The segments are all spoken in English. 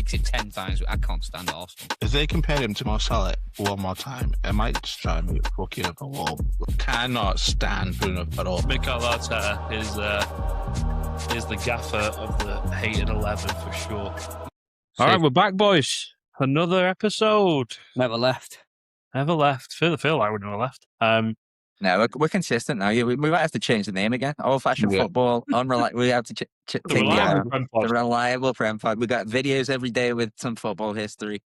makes it 10 times. I can't stand Arsenal. If they compare him to Mo Salah one more time, it might just drive me fucking up a wall. Cannot stand Bruno at all. Mikel Arteta is the gaffer of the hated 11 for sure. All right, we're back, boys. Another episode. Never left. Never left. Feel like we never left. No, we're consistent now. We might have to change the name again. Old-fashioned football. We have to take the Reliable Prem Pod. We got videos every day with some football history.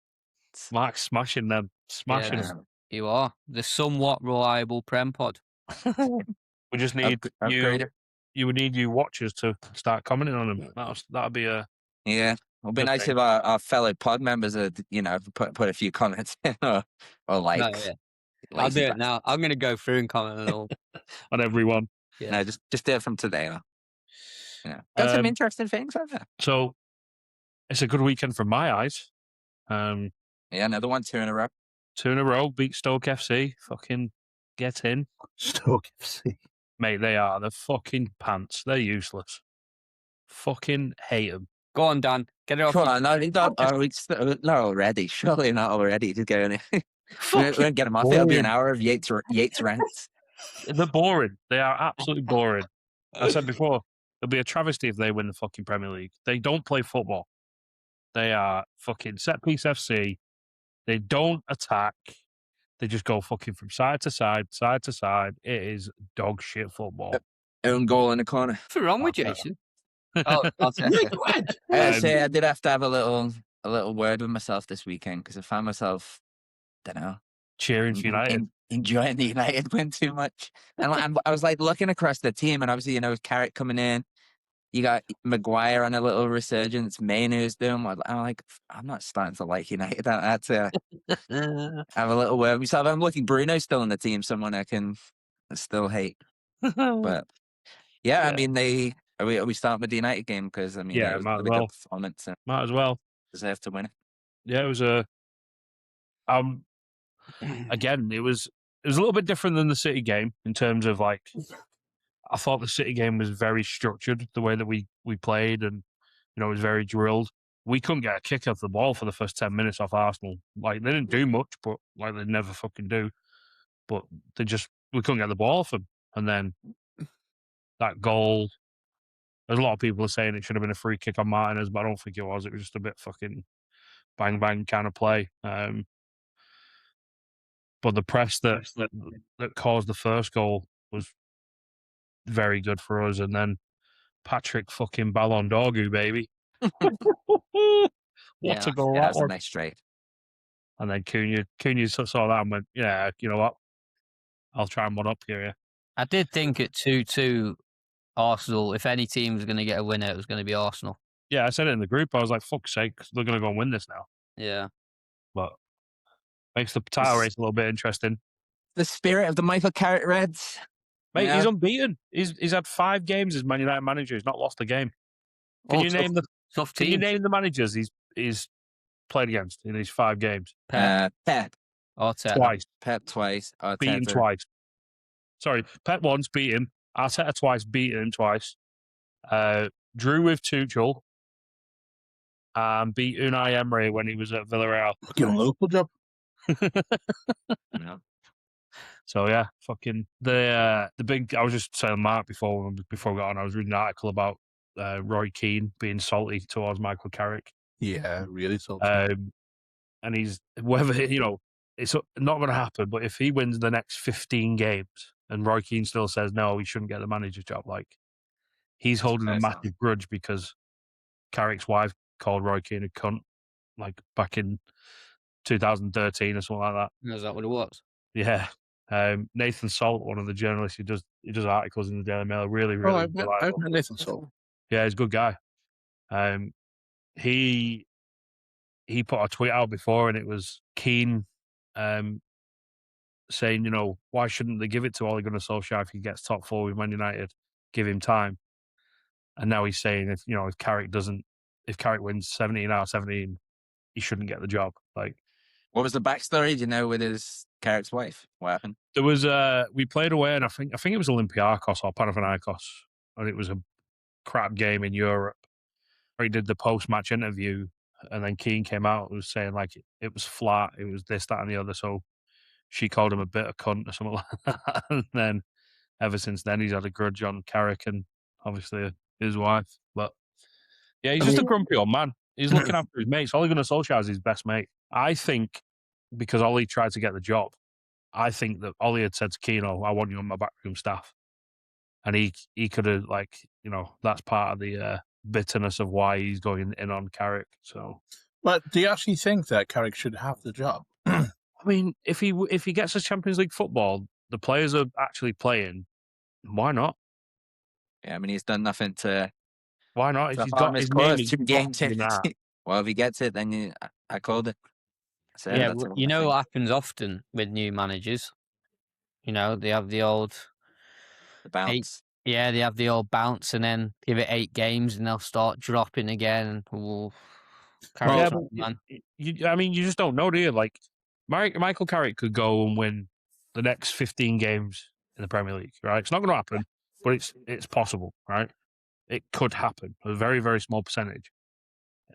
Mark's smashing them. Smashing them. You are. The somewhat reliable Prem Pod. We just need you would need you watchers to start commenting on them. That'd be a... Yeah. It'll be nice if our fellow pod members put a few comments in or likes. No, yeah. I'll do it now. I'm going to go through and comment on all. On everyone. Yeah. No, just do it from today on. Yeah. Got some interesting things out there. So it's a good weekend from my eyes. Yeah, another one, 2 in a row. 2 in a row, beat Stoke FC. Fucking get in. Stoke FC. Mate, they are. They're fucking pants. They're useless. Fucking hate them. Go on, Dan. Get it off. Come on, not already. Surely not already. Just go in. We won't get them off. It'll be an hour of Yates rants. They're boring. They are absolutely boring. I said before, it'll be a travesty if they win the fucking Premier League. They don't play football. They are fucking set-piece FC. They don't attack. They just go fucking from side to side, side to side. It is dog shit football. Own goal in the corner. What's wrong with Jason? Oh, I did have to have a little word with myself this weekend because I found myself, cheering for United, enjoying the United win too much. And I was like looking across the team, and obviously Carrick coming in. You got Maguire on a little resurgence. Mainoo's doing. I'm not starting to like United. I had to have a little word with myself. I'm looking. Bruno's still in the team. Someone I can still hate. But yeah, I mean Are we starting with the United game? Because, it was a good performance. Might as well. Deserve to win it. Yeah, it was a... again, it was a little bit different than the City game in terms of, I thought the City game was very structured, the way that we played, and, it was very drilled. We couldn't get a kick off the ball for the first 10 minutes off Arsenal. They didn't do much, but, they never fucking do. But we couldn't get the ball off them. And then that goal... There's a lot of people are saying it should have been a free kick on Martinez, but I don't think it was. It was just a bit fucking bang kind of play. But the press that caused the first goal was very good for us. And then Patrick fucking Ballon d'Or, baby. What a goal that was. A nice straight. And then Cunha saw that and went, yeah, you know what? I'll try and one up here. Yeah. I did think at 2-2, Arsenal, if any team was going to get a winner, it was going to be Arsenal. Yeah, I said it in the group. I was like, fuck's sake, they're going to go and win this now. Yeah. But makes the title race a little bit interesting. The spirit of the Michael Carrick Reds. Mate, he's unbeaten. He's had 5 games as Man United manager. He's not lost a game. Can you name the managers he's played against in these 5 games? Pep. Arteta. Twice. Pep twice. Arteta. Beat him twice. Sorry, Pep once, beat him. Arteta twice, beat him twice. Drew with Tuchel. Beat Unai Emery when he was at Villarreal. Fucking local job. No. So yeah, fucking the big. I was just saying, Mark, before we got on, I was reading an article about Roy Keane being salty towards Michael Carrick. Yeah, really salty. And he's whether it's not going to happen. But if he wins the next 15 games, and Roy Keane still says no, he shouldn't get the manager job, he's holding a massive grudge because Carrick's wife called Roy Keane a cunt, back in 2013 or something like that. Is that what it was? Yeah. Nathan Salt, one of the journalists who does articles in the Daily Mail, really I've met Nathan Salt. Yeah, he's a good guy. He put a tweet out before, and it was Keane saying, why shouldn't they give it to Ole Gunnar Solskjaer if he gets top 4 with Man United? Give him time. And now he's saying if Carrick wins 17 out of 17, he shouldn't get the job. What was the backstory? Do you know with his Carrick's wife? What happened? There was we played away, and I think it was Olympiacos or Panathinaikos, and it was a crap game in Europe. He did the post-match interview, and then Keane came out and was saying like it was flat, it was this, that, and the other. So she called him a bit of cunt or something like that. And then ever since then, he's had a grudge on Carrick and obviously his wife. But yeah, he's just a grumpy old man. He's looking after his mates. Ole Gunnar Solskjaer is his best mate. I think because Ollie tried to get the job, I think that Ollie had said to Keane, "Oh, I want you on my backroom staff," and he could have that's part of the bitterness of why he's going in on Carrick. So, but do you actually think that Carrick should have the job? I mean, if he gets us Champions League football, the players are actually playing. Why not? Yeah, I mean, he's done nothing to. Why not? to He's harm got his his name. cause. He's 2 games in in. that. Well, if he gets it, then I called it. So Yeah, that's all you I know think. what happens often with new managers? You know, they have the old The bounce. they have the old bounce and then give it 8 games and they'll start dropping again. Ooh, Yeah, Carrick's but man. you just don't know, do you? Like, Michael Carrick could go and win the next 15 games in the Premier League, right? It's not going to happen, but it's possible, right? It could happen, a very, very small percentage.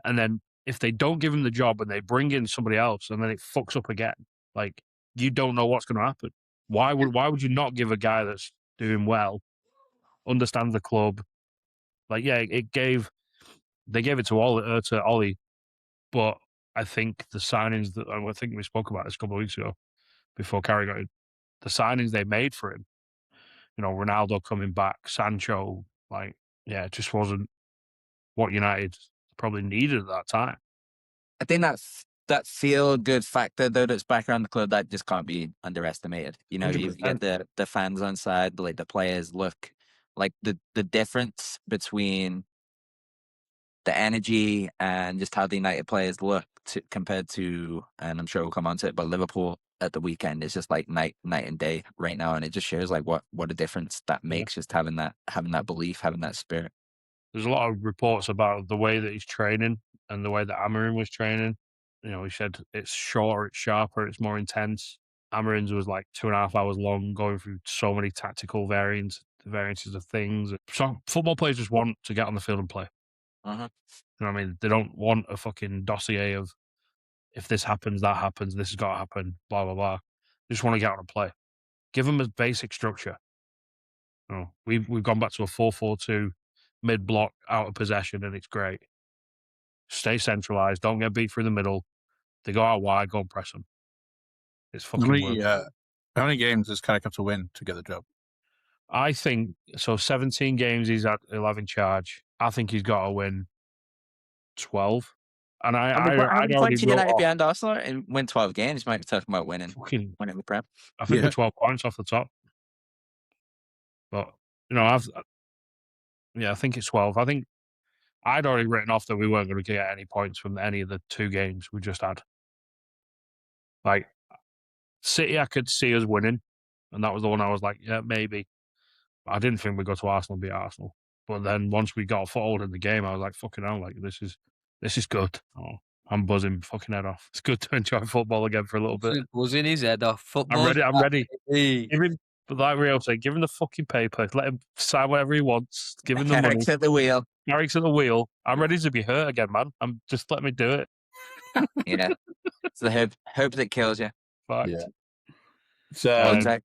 And then if they don't give him the job and they bring in somebody else and then it fucks up again, like, you don't know what's going to happen. Why would you not give a guy that's doing well, understands the club? Like, yeah, they gave it to Ollie, but I think the signings that I think we spoke about this a couple of weeks ago before Carrick got in, the signings they made for him, Ronaldo coming back, Sancho, it just wasn't what United probably needed at that time. I think that feel good factor though that's back around the club that just can't be underestimated. You know, you 100%. get the fans on side, like the players look like the difference between the energy and just how the United players look compared to, and I'm sure we'll come on to it, but Liverpool at the weekend is just like night and day right now, and it just shows like what a difference that makes, just having that belief, having that spirit. There's a lot of reports about the way that he's training and the way that Amarin was training. He said it's shorter, it's sharper, it's more intense. Amarin's was like 2.5 hours long, going through so many tactical variances of things. So football players just want to get on the field and play. Uh-huh. You know what I mean? They don't want a fucking dossier of if this happens, that happens, this has got to happen, blah, blah, blah. They just want to get out and play. Give them a basic structure. We've gone back to a 4-4-2 mid-block out of possession, and it's great. Stay centralised. Don't get beat through the middle. They go out wide, go and press them. It's fucking work. How many games does Carrick have to win to get the job? I think, 17 games he's had 11 charge. I think he's got to win 12. And How many points wrote United off behind Arsenal and win 12 games? You might be talking about winning the Prem. I think we're 12 points off the top. But, I think it's 12. I think I'd already written off that we weren't going to get any points from any of the 2 games we just had. Like, City, I could see us winning, and that was the one I was like, yeah, maybe. I didn't think we'd go to Arsenal and beat Arsenal. But then once we got a foothold in the game, I was like, fucking hell, like, this is good. Oh, I'm buzzing fucking head off. It's good to enjoy football again for a little bit. Buzzing his head off. Football. I'm ready. But like Rio said, give him the fucking paper. Let him sign whatever he wants. Give him the money. Carrick's at the wheel. Carrick's at the wheel. I'm ready to be hurt again, man. I'm just let me do it. Yeah. It's the hope that kills you. Fact. Yeah. So It's like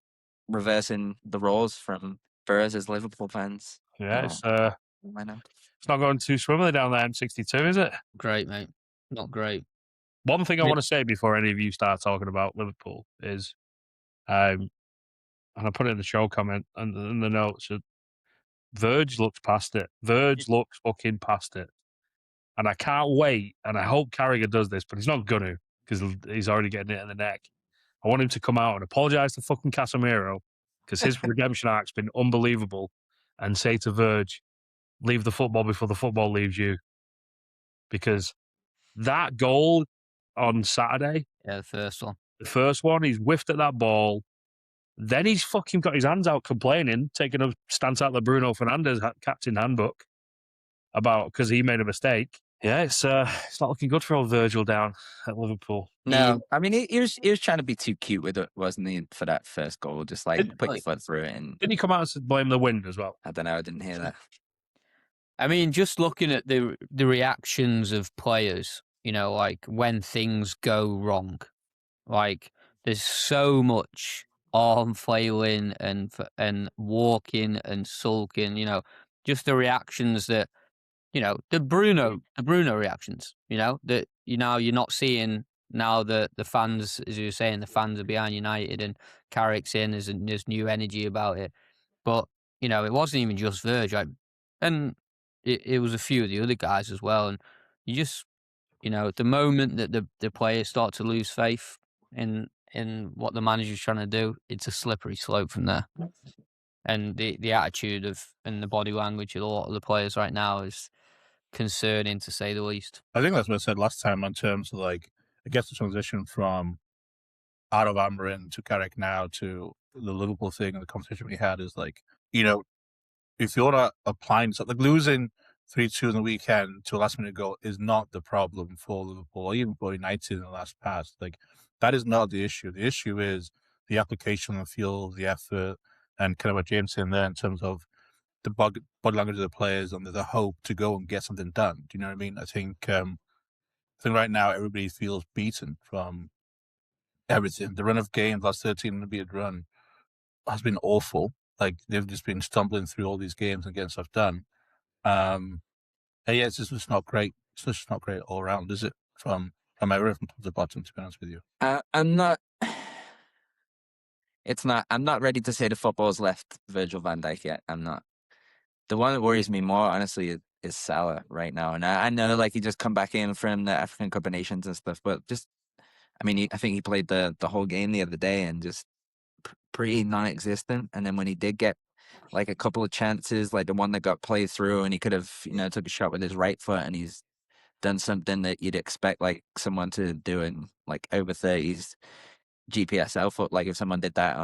reversing the roles for us as Liverpool fans. Yeah, Why not? it's not going too swimmingly down the M62, is it? Great, mate. Not great. One thing I want to say before any of you start talking about Liverpool is, and I put it in the show comment and in the notes, Virg looks past it. Virg looks fucking past it. And I can't wait, and I hope Carragher does this, but he's not going to, because he's already getting it in the neck. I want him to come out and apologise to fucking Casemiro, because his redemption arc's been unbelievable, and say to Virg, leave the football before the football leaves you. Because that goal on Saturday, Yeah, the first one, he's whiffed at that ball. Then he's fucking got his hands out complaining, taking a stance out the Bruno Fernandes captain handbook because he made a mistake. Yeah, it's not looking good for old Virgil down at Liverpool. No, I mean he was trying to be too cute with it, wasn't he? For that first goal, just like put your foot through it, and Didn't he come out and blame the wind as well? I don't know. I didn't hear that. I mean, just looking at the reactions of players, like when things go wrong. Like there's so much arm flailing and walking and sulking, just the reactions that, the Bruno reactions, that, you're not seeing now that the fans, as you were saying, the fans are behind United and Carrick's in, there's new energy about it. But, it wasn't even just Virg, right? And it was a few of the other guys as well. And you just, the moment that the players start to lose faith in what the manager's trying to do, it's a slippery slope from there. And the attitude and the body language of a lot of the players right now is concerning, to say the least. I think that's what I said last time in terms of I guess the transition from out of Amarin to Carrick now to the Liverpool thing and the conversation we had is if you're not applying something, losing 3-2 in the weekend to a last minute goal is not the problem for Liverpool or even for United in the last past. That is not the issue. The issue is the application on the field, the effort, and kind of what James said there in terms of the body language of the players and the hope to go and get something done. Do you know what I mean? I think right now everybody feels beaten from everything. The run of games, last 13 unbeaten run, has been awful. They've just been stumbling through all these games and getting stuff done. And yeah, it's just not great. It's just not great all around, is it? From everyone from top to bottom, to be honest with you. I'm not. It's not. I'm not ready to say the football's left Virgil van Dijk yet. I'm not. The one that worries me more, honestly, is Salah right now. And I know, he just come back in from the African Cup of Nations and stuff, but I think he played the whole game the other day and just pretty non-existent. And then when he did get a couple of chances, like the one that got played through, and he could have, took a shot with his right foot, and he's done something that you'd expect someone to do in over 30s GPSL foot. If someone did that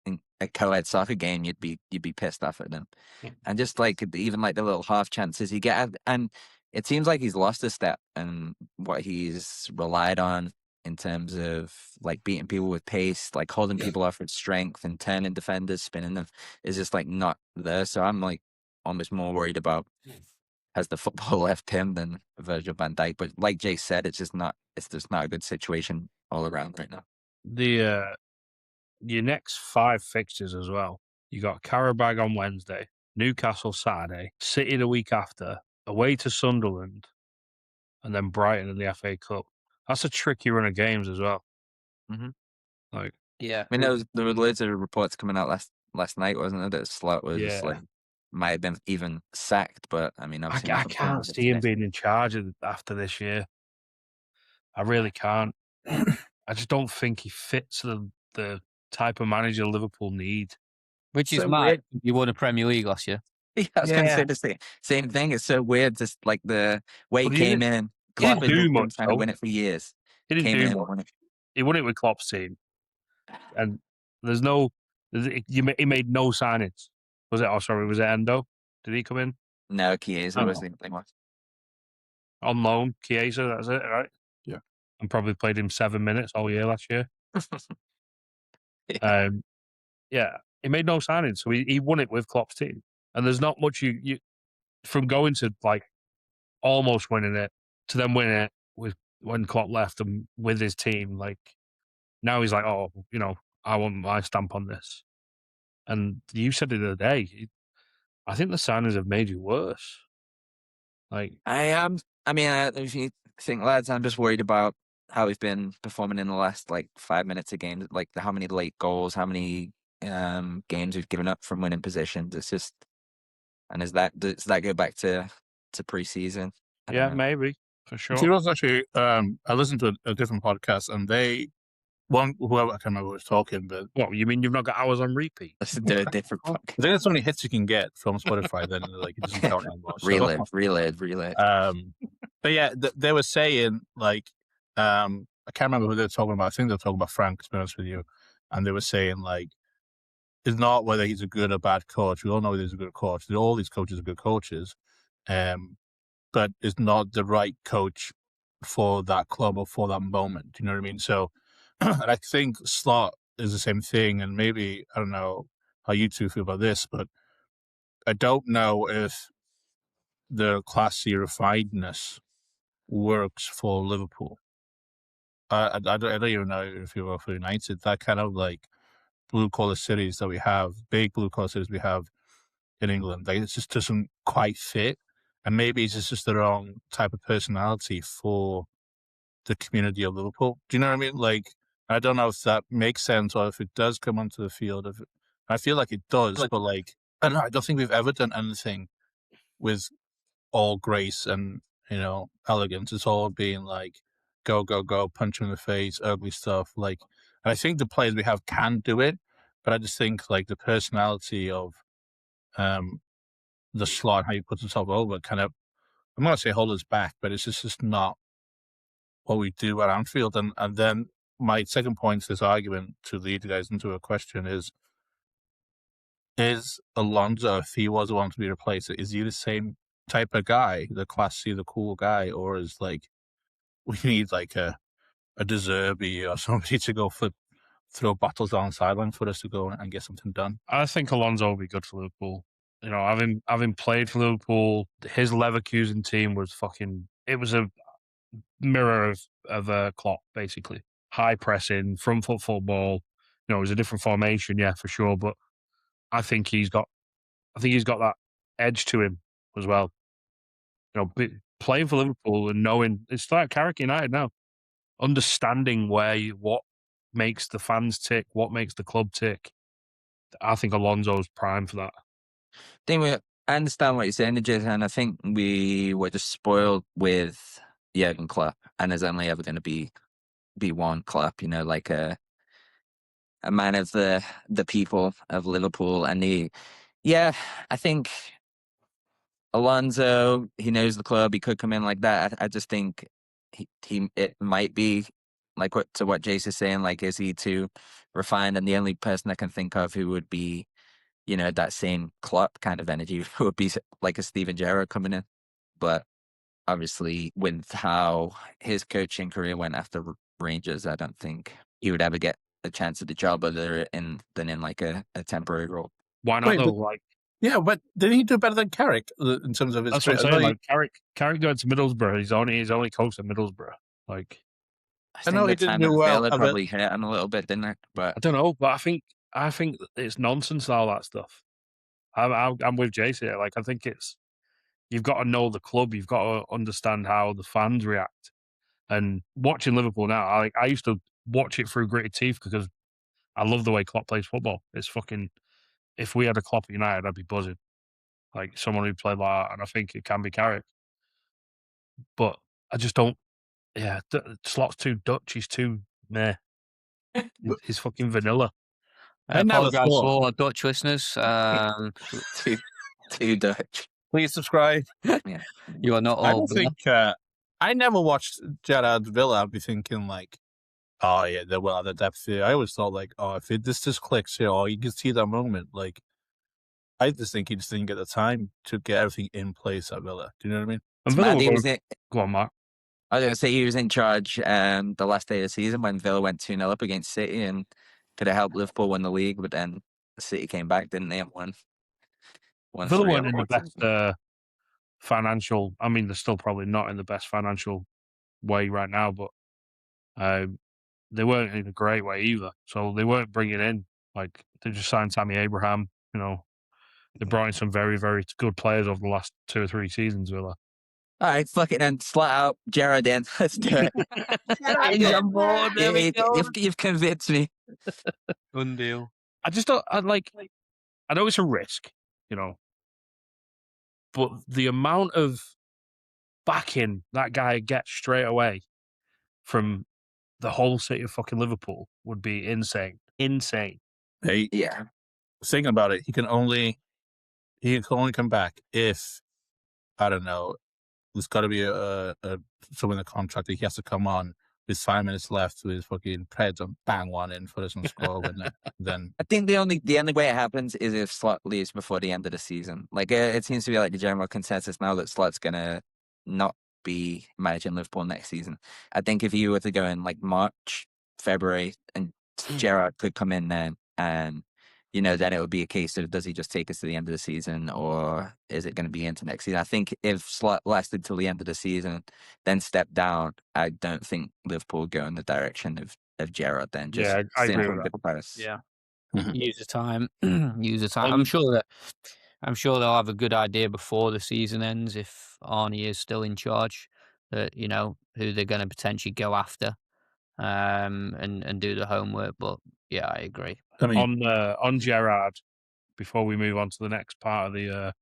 in a co-ed soccer game, you'd be pissed off at them. Yeah. And just even the little half chances he get, and it seems like he's lost a step and what he's relied on in terms of beating people with pace, holding people off with strength and turning defenders, spinning them, is just not there. So I'm almost more worried about has the football left him than Virgil van Dijk. But like Jay said, it's just not a good situation all around right now. Your next 5 fixtures as well. You got Carabag on Wednesday, Newcastle Saturday, City the week after, away to Sunderland, and then Brighton in the FA Cup. That's a tricky run of games as well. Mm-hmm. Yeah. I mean, there were loads of reports coming out last night, wasn't there? That Slot was might have been even sacked, but I mean, I can't see him being in charge after this year. I really can't. I just don't think he fits the type of manager Liverpool need. Which is mad. You won a Premier League last year. Yeah, I was going to say the same thing. It's so weird, just the way he came in. Klopp had been trying to win it for years. He didn't do much. He won it with Klopp's team, and he made no signings. Was it? Oh, sorry, was it Endo? Did he come in? No, Chiesa was the thing. On loan, Chiesa. That's it, right? Yeah, and probably played him 7 minutes all year last year. Yeah, he made no signings, so he won it with Klopp's team. And there's not much you from going to almost winning it to then winning it with when Klopp left and with his team. Now he's oh, I want my stamp on this. And you said it the other day. I think the signings have made you worse. I am. I mean, if you think, lads, I'm just worried about how he's been performing in the last 5 minutes of games. How many late goals, how many games we've given up from winning positions. It's just, and does that go back to preseason? Yeah, maybe for sure. It was actually I listened to a different podcast, and whoever I can't remember who was talking, but what you mean? You've not got hours on repeat? Listen to a different podcast. I think there's so many hits you can get from Spotify, then it doesn't count anymore. So. Relive. But yeah, they were saying I can't remember who they were talking about. I think they were talking about Frank, to be honest with you, and they were saying it's not whether he's a good or bad coach. We all know he's a good coach. All these coaches are good coaches, but it's not the right coach for that club or for that moment. You know what I mean? So. And I think Slot is the same thing, and maybe, I don't know how you two feel about this, but I don't know if the classy refinedness works for Liverpool. I don't even know if you work for United. That kind of like blue collar cities that we have, big blue collar cities we have in England, like it just doesn't quite fit. And maybe it's just the wrong type of personality for the community of Liverpool. Do you know what I mean? Like, I don't know if that makes sense or if it does come onto the field. I feel like it does, but like, I don't know. I don't think we've ever done anything with all grace and, elegance. It's all being like, go, go, go, punch him in the face, ugly stuff. Like, and I think the players we have can do it, but I just think like the personality of the slot, how you put himself over, kind of, I'm not going to say hold us back, but it's just not what we do at Anfield. And then my second point to this argument, to lead you guys into a question, is Alonso, if he was the one to be replaced, is he the same type of guy, the classy, the cool guy, or is like we need like a De Zerbi or somebody to go throw bottles down the sideline for us to go and get something done? I think Alonso will be good for Liverpool. Having played for Liverpool, his Leverkusen team was it was a mirror of Klopp, basically. High pressing, front foot football. It was a different formation, yeah, for sure. But I think he's got that edge to him as well. Playing for Liverpool and knowing it's like Carrick United now, understanding what makes the fans tick, what makes the club tick. I think Alonso's prime for that. I understand what you're saying, Jason, and I think we were just spoiled with Jurgen Klopp, and there's only ever going to be one Klopp, like a man of the people of Liverpool, and I think Alonso, he knows the club, he could come in like that. I just think it might be like what Jason's saying, like, is he too refined? And the only person I can think of who would be, that same Klopp kind of energy would be like a Steven Gerrard coming in. But obviously, with how his coaching career went after Rangers, I don't think he would ever get a chance at the job other than in like a temporary role. Why not though? Yeah, but didn't he do better than Carrick in terms of his? That's what I'm saying. Like Carrick going to Middlesbrough. He's only coached at Middlesbrough. Like, I know he didn't do well. Villa probably hurt him a little bit, didn't it? But I don't know. But I think it's nonsense, all that stuff. I'm with Jason. Like, I think you've got to know the club. You've got to understand how the fans react. And watching Liverpool now, I used to watch it through gritted teeth because I love the way Klopp plays football. It's if we had a Klopp at United, I'd be buzzing. Like someone who played like that, and I think it can be Carrick. But I just don't. Yeah, Slot's too Dutch. He's too meh. He's fucking vanilla. I apologise for Dutch listeners. Too Dutch. Please subscribe. Yeah, you are not all. I don't think I never watched Gerrard Villa. I'd be thinking like, oh yeah, they will have the depth here. I always thought like, oh, if this just clicks here, or you can see that moment. Like, I just think he just didn't get the time to get everything in place at Villa. Do you know what I mean? And Villa go on, Mark. I was going to say he was in charge the last day of the season when Villa went 2-0 up against City and could have helped Liverpool win the league, but then City came back, didn't they, and won. Villa weren't in the best financial. I mean, they're still probably not in the best financial way right now, but they weren't in a great way either. So they weren't bringing in, like, they just signed Tammy Abraham. They brought in some very, very good players over the last 2 or 3 seasons, Villa. All right, fuck it then. Slat out Gerrard in. Let's do it. I'm bored. You've convinced me. Good deal. I just don't. I know it's a risk, but the amount of backing that guy gets straight away from the whole city of fucking Liverpool would be insane. Insane. Hey, yeah. Thinking about it, he can only come back if, I don't know, there's got to be someone in the contract that he has to come on with 5 minutes left with fucking Preds and bang one in for us and score. And then I think the only way it happens is if Slot leaves before the end of the season. Like it seems to be like the general consensus now that Slot's gonna not be managing Liverpool next season. I think if you were to go in like March, February, and Gerrard could come in then and then it would be a case of does he just take us to the end of the season or is it going to be into next season? I think if Slot lasted till the end of the season, then step down, I don't think Liverpool would go in the direction of Gerrard then. Just Yeah, I agree simply with that. because Yeah. Mhm. Use the time. Use the time. I'm sure they'll have a good idea before the season ends if Arnie is still in charge. That who they're going to potentially go after, and do the homework. But yeah, I agree. I mean, On Gerrard, before we move on to the next part of the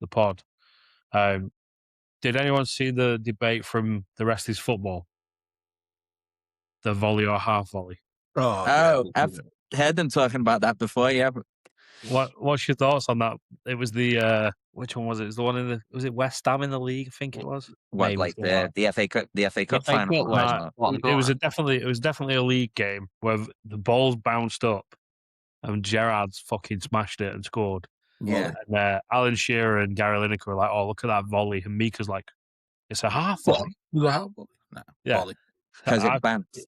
pod, did anyone see the debate from the rest is football? The volley or half volley? Oh, I've heard them talking about that before. Yeah, What's your thoughts on that? It was the which one was it? It was the one was it West Ham in the league? I think it was. what Maybe like something like the FA Cup, the FA Cup FA final? Cup or was something? what, it was definitely a league game where the balls bounced up and Gerrard's fucking smashed it and scored. Yeah. And Alan Shearer and Gary Lineker were like, "Oh, look at that volley," and Mika's like, "It's a half volley." Nah, Yeah. volley. Because it bounced.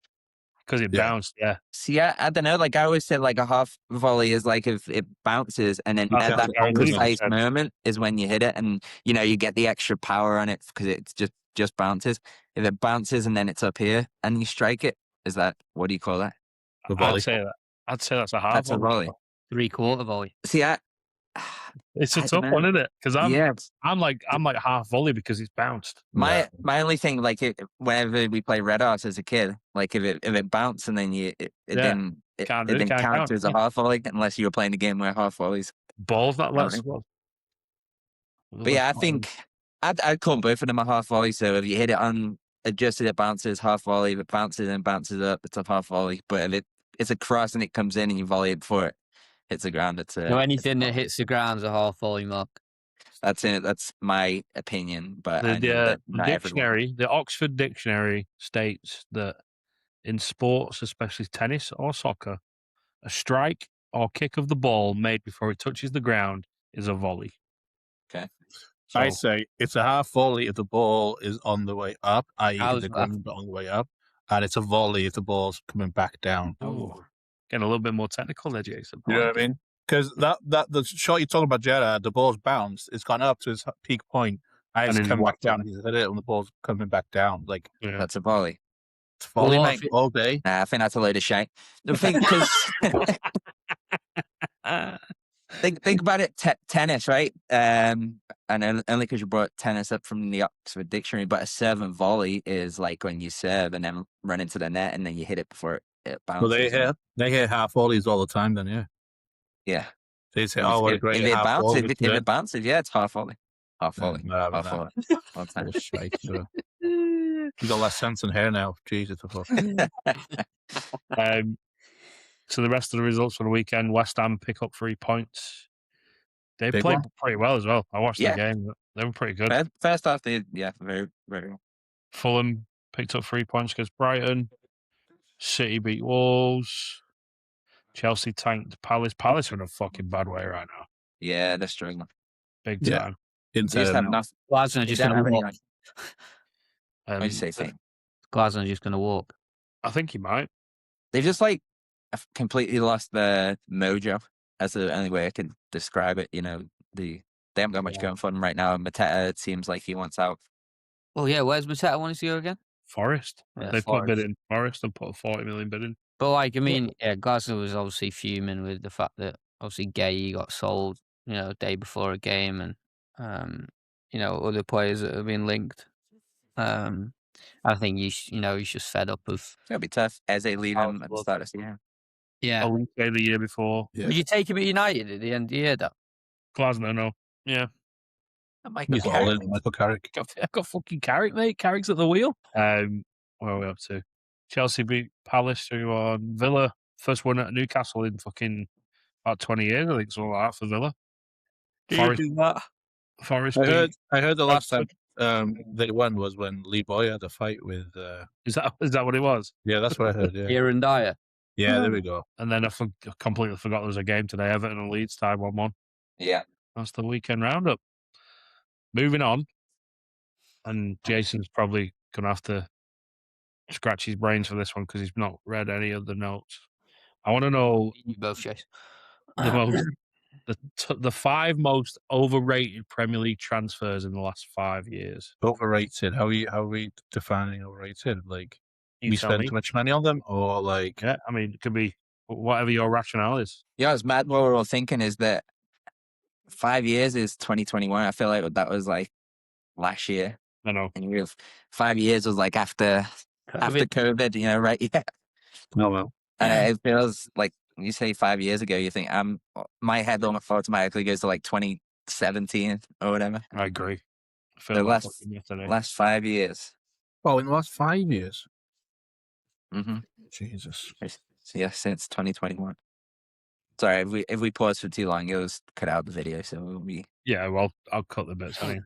Because it Yeah. bounced, yeah. See, I don't know. Like I always said, like a half volley is like if it bounces, and then That's at what that Gary Lineker precise said. moment is when you hit it, and you get the extra power on it because it's just bounces. If it bounces and then it's up here and you strike it, is that what do you call that? The volley. I'd say that's a half That's a volley. 3/4 volley. See, It's a I tough dunno. one, isn't it? Because yeah. I'm like half volley because it's bounced. My only thing, like whenever we play Red Arts as a kid, like if it bounced and then it didn't Can't didn't count count. as a half volley unless you were playing the game where half volleys. Balls that lets. But yeah, I think I'd call both of them a half volley. So if you hit it unadjusted, it bounces half volley. If it bounces and bounces up, it's a half volley. But if it's a cross and it comes in and you volley it before it hits the ground, it's a Anything that hits the ground's a half volley, Mark. That's it. That's my opinion. But I know The that not everyone. dictionary, the Oxford Dictionary states that in sports, especially tennis or soccer, a strike or kick of the ball made before it touches the ground is a volley. Okay. So, I say it's a half volley if the ball is on the way up, i.e. I if was the about- ground is on the way up, and it's a volley if the ball's coming back down. getting a little bit more technical there, Jason. You know what I mean? Because the shot you're talking about, Gerrard, the ball's bounced, it's gone up to its peak point, and And it's then come back whacked down. He's hit it, and the ball's coming back down. Like Yeah. That's a volley. it's volley, Well, mate, all day. Nah, I think that's a load of shit. The thing, because think about it. Tennis, right? And only because you brought tennis up from the Oxford Dictionary, but a serve and volley is like when you serve and then run into the net and then you hit it before it bounces. Well, they hit half volleys all the time. Then Yeah. they say, "Oh, what a If great it half bounces, volley!" if it bounces, yeah, it's half volley. Half volley. No, Half no. volley. All the time. Oh, shite, so. You got less sense in hair now. Jesus, the fuck. So the rest of the results for the weekend, West Ham pick up 3 points. They Big played one. pretty well as well. I watched Yeah. the game. They were pretty good. First half, very, very well. Fulham picked up 3 points against Brighton. City beat Wolves. Chelsea tanked Palace. Palace are in a fucking bad way right now. Yeah, they're struggling. Big Yeah. time. They Inside just and have out. nothing. Glasgow They just don't going have to any. walk. What did you say, Finn? Glasgow just going to walk. I think he might. They've just completely lost their mojo. That's the only way I can describe it. They haven't got much going for them right now. And Mateta, it seems like he wants out. Well, yeah. Where's Mateta wanting to go again? Forest. Yeah, They put a bid Forest. in Forest and put a 40 million bid in. But Glasgow was obviously fuming with the fact that obviously Gay got sold, day before a game, and other players that have been linked. I think he's just fed up of. It's gonna be tough as they leave him at the start of the season. Yeah. Elite the year before. Yeah. Would you take him at United at the end of the year, though? Glasgow, no. Yeah. He's all in, Michael Carrick. I've got fucking Carrick, mate. Carrick's at the wheel. Where are we up to? Chelsea beat Palace 3-1. Villa, first win at Newcastle in fucking about 20 years, I think, something like that for Villa. Forest beat. I heard the last time they won was when Lee Boy had a fight with. Is that what it was? Yeah, that's what I heard. Yeah, Here and Dyer. yeah. There we go. And then I completely forgot there was a game today. Everton and Leeds tied 1-1. Yeah. That's the weekend roundup. Moving on. And Jason's probably going to have to scratch his brains for this one because he's not read any of the notes. I want to know You both, Chase. the 5 most overrated Premier League transfers in the last 5 years. Overrated. How are we defining overrated? Like You we tell spend me. too much money on them, or like Yeah, I mean, it could be whatever your rationale is. Yeah, it's mad. What we're all thinking is that 5 years is 2021. I feel like that was like last year. I know. And you have 5 years was like after COVID, you know, right? Yeah. no, well, And it feels like you say 5 years ago, you think my head automatically goes to like 2017 or whatever. I agree. I feel The like fucking yesterday. last 5 years. oh, in the last 5 years. Mm-hmm. Jesus. So yeah, since 2021. Sorry, if we pause for too long, it'll cut out the video, so it'll be. Yeah, well, I'll cut the bits. I mean,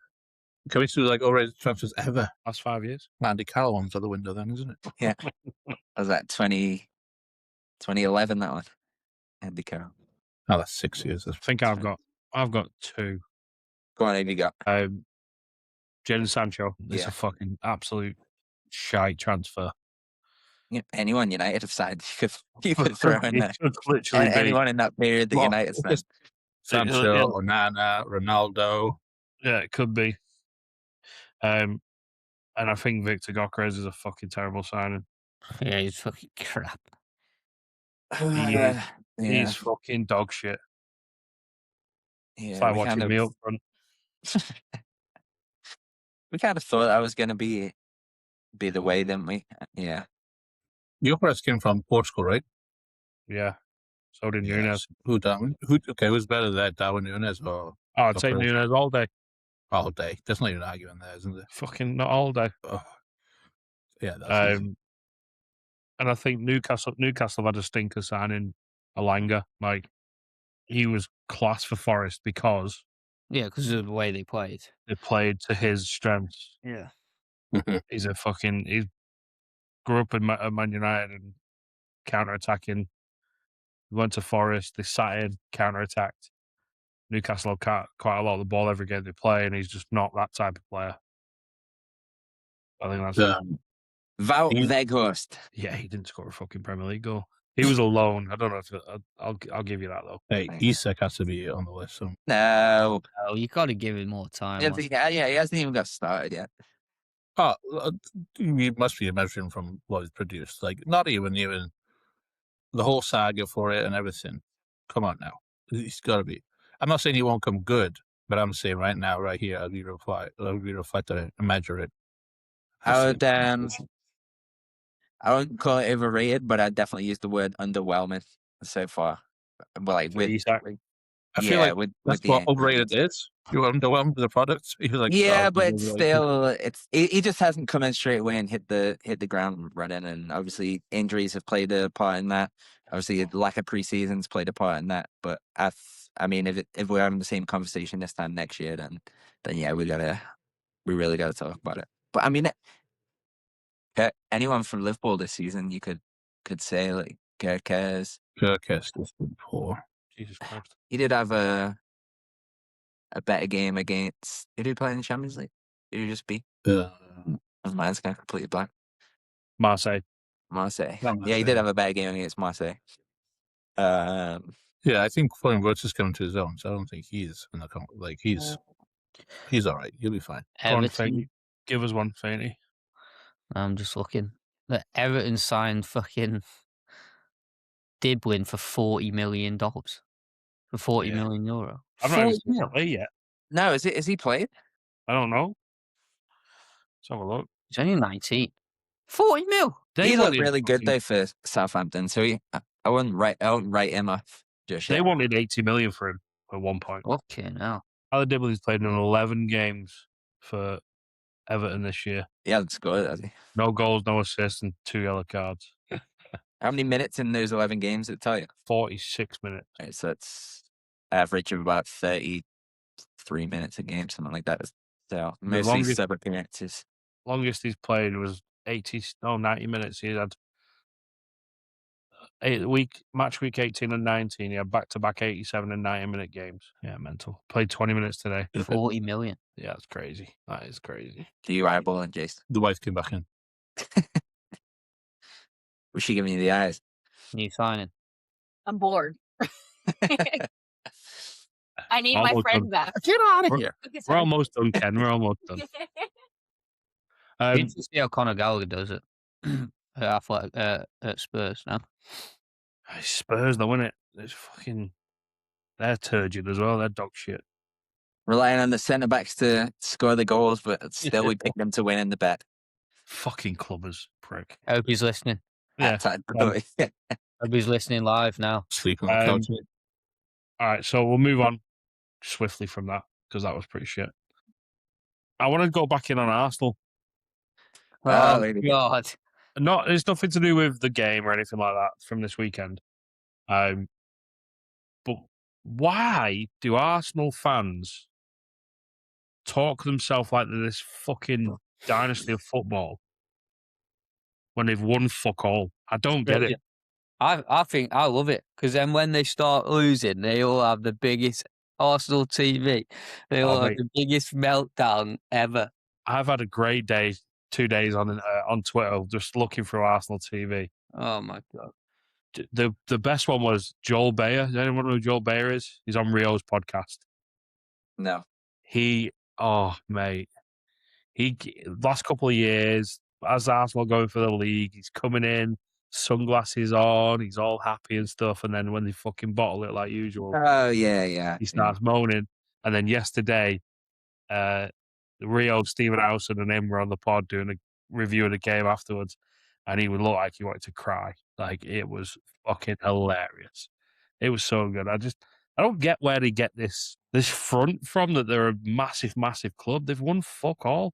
Can we do like overrated transfers ever? last 5 years. Andy Carroll one's out the window then, isn't it? Yeah. Was that 2011, that one? Andy Carroll. Oh, that's 6 years. I think I've got 2. Go on, who you got? Jadon Sancho. It's Yeah. a fucking absolute shite transfer. Yeah, anyone United have signed, you could throw in there. It could literally be. Anyone in that period that Well, United it's signed. just Sancho, Yeah. Onana, Ronaldo. Yeah, it could be. And I think Victor Gokres is a fucking terrible signing. Yeah, he's fucking crap. Yeah. He's fucking dog shit. Yeah, It's like watching me up front. we kind of thought that was going to be the way, didn't we? Yeah. Gyökeres came from Portugal, right? Yeah. So did Yes. Nunes. Who's better there, Darwin Nunes or Oh, I'd take Gyökeres? Nunes all day. All day? There's not even an argument there, isn't there? Fucking not all day. Oh. Yeah, that's easy. And I think Newcastle had a stinker signing Alanga. Like, he was class for Forest because Yeah, because of the way they played. they played to his strengths. Yeah. He grew up in Man United and counter-attacking. Went to Forest, they sat in, counter-attacked. Newcastle have quite a lot of the ball every game they play, and he's just not that type of player. I think that's Wout Weghorst. Yeah, he didn't score a fucking Premier League goal. He was alone. I don't know if I'll give you that though. Hey, Isak has to be on the list. So. No. Oh, you got to give him more time. Yeah, he hasn't even got started yet. Oh, you must be measuring from what he's produced. Like, not even the whole saga for it and everything. Come on now. He's got to be. I'm not saying he won't come good, but I'm saying right now, right here, as we reflect on it and measure it. I wouldn't call it overrated, but I'd definitely use the word underwhelming so far. But like with Isak. I feel like that's what overrated is. You underwhelmed with the product. You're like, yeah, oh, but it's still he just hasn't come in straight away and hit the ground running. And obviously injuries have played a part in that. Obviously the lack of preseasons played a part in that. But I mean, if we're having the same conversation this time next year, then yeah, we really gotta talk about it. But I mean, anyone from Liverpool this season, you could say like Carrick. Kirkes has been poor. Jesus Christ. He did have a better game against. Did he play in the Champions League? Did he just beat? Mine's kind of completely blank. Marseille. Yeah, he did have a better game against Marseille. Yeah, I think Florian Wirtz is coming to his own, so I don't think he's in the like he's all right. He'll be fine. Everton. Give us one, Faney. I'm just looking. The Everton signed fucking Diblin for $40 million. For 40 million euro. I've not even seen him play yet. No, is he played? I don't know. Let's have a look. He's only 19. 40 mil. He looked really good though for Southampton, so I wouldn't write him off just yet. They wanted 80 million for him at one point. Okay, now. Tyler Dibbley's played in 11 games for Everton this year. Yeah, that's good, has he? No goals, no assists, and 2 yellow cards. How many minutes in those 11 games did it tell you? 46 minutes. Right, so that's average of about 33 minutes a game, something like that. So mostly sub appearances. Longest he's played was 90 minutes. He had match week 18 and 19. He had back-to-back 87 and 90-minute games. Yeah, mental. Played 20 minutes today. 40 million. Yeah, that's crazy. That is crazy. Do you eyeball and Jason? The wife came back in. Was she giving you the eyes? New signing. I'm bored. I need my Almost friend done. back. Get out of We're- here. Okay, We're sorry. almost done, Ken. We're almost done. You need to see how Conor Gallagher does it at Spurs now. Spurs, though, isn't it? It's fucking. They're turgid as well. They're dog shit. Relying on the centre backs to score the goals, but still we picked them to win in the bet. Fucking clubbers, prick. I hope he's listening. Yeah. I hope he's listening live now. Sleep on the couch. All right, so we'll move on swiftly from that because that was pretty shit. I want to go back in on Arsenal. Oh, lady. God. It's nothing to do with the game or anything like that from this weekend. But why do Arsenal fans talk themselves like they're this fucking dynasty of football when they've won fuck all? I don't get it. I think I love it because then when they start losing, they all have the biggest Arsenal TV. They all have mate. the biggest meltdown ever. I've had a great day, 2 days on Twitter, just looking through Arsenal TV. Oh my God. The best one was Joel Bayer. Does anyone know who Joel Bayer is? He's on Rio's podcast. No. Mate. Last couple of years, as Arsenal going for the league, he's coming in, sunglasses on, he's all happy and stuff. And then when they fucking bottle it like usual, Oh, yeah. he starts moaning. And then yesterday, Rio, Stephen Howson, and him were on the pod doing a review of the game afterwards. And he would look like he wanted to cry. Like, it was fucking hilarious. It was so good. I don't get where they get this front from that they're a massive, massive club. They've won fuck all.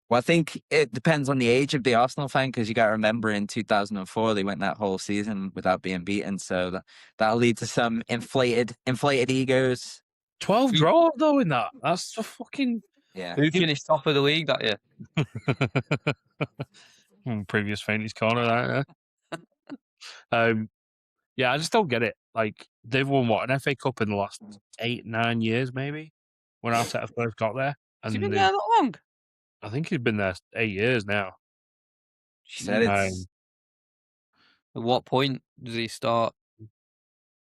Well, I think it depends on the age of the Arsenal fan because you got to remember in 2004 they went that whole season without being beaten, so that'll lead to some inflated egos. 12 draws though in that. That's a fucking Yeah. Who finished top of the league that year? previous Fainty's corner. That, yeah. Yeah, I just don't get it. Like they've won an FA Cup in the last 8-9 years, maybe when Arteta first got there. Has he And been there that long? I think he's been there 8 years now. She said it's At what point does he start?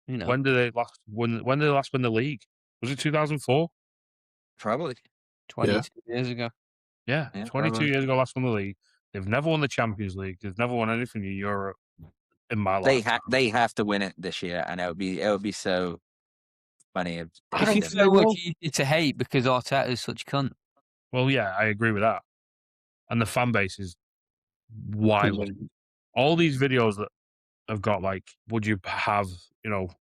When did they last win? When did they last win the league? Was it 2004? probably 22 years ago. Yeah, Yeah, 22 probably. years ago last won the league. They've never won the Champions League. They've never won anything in Europe in my life. they have to win it this year, and it would be so funny. If I they don't It's didn't. think so they much will. easier to hate because Arteta is such a cunt. Well, yeah, I agree with that. And the fan base is wild. All these videos that have got like, would you have,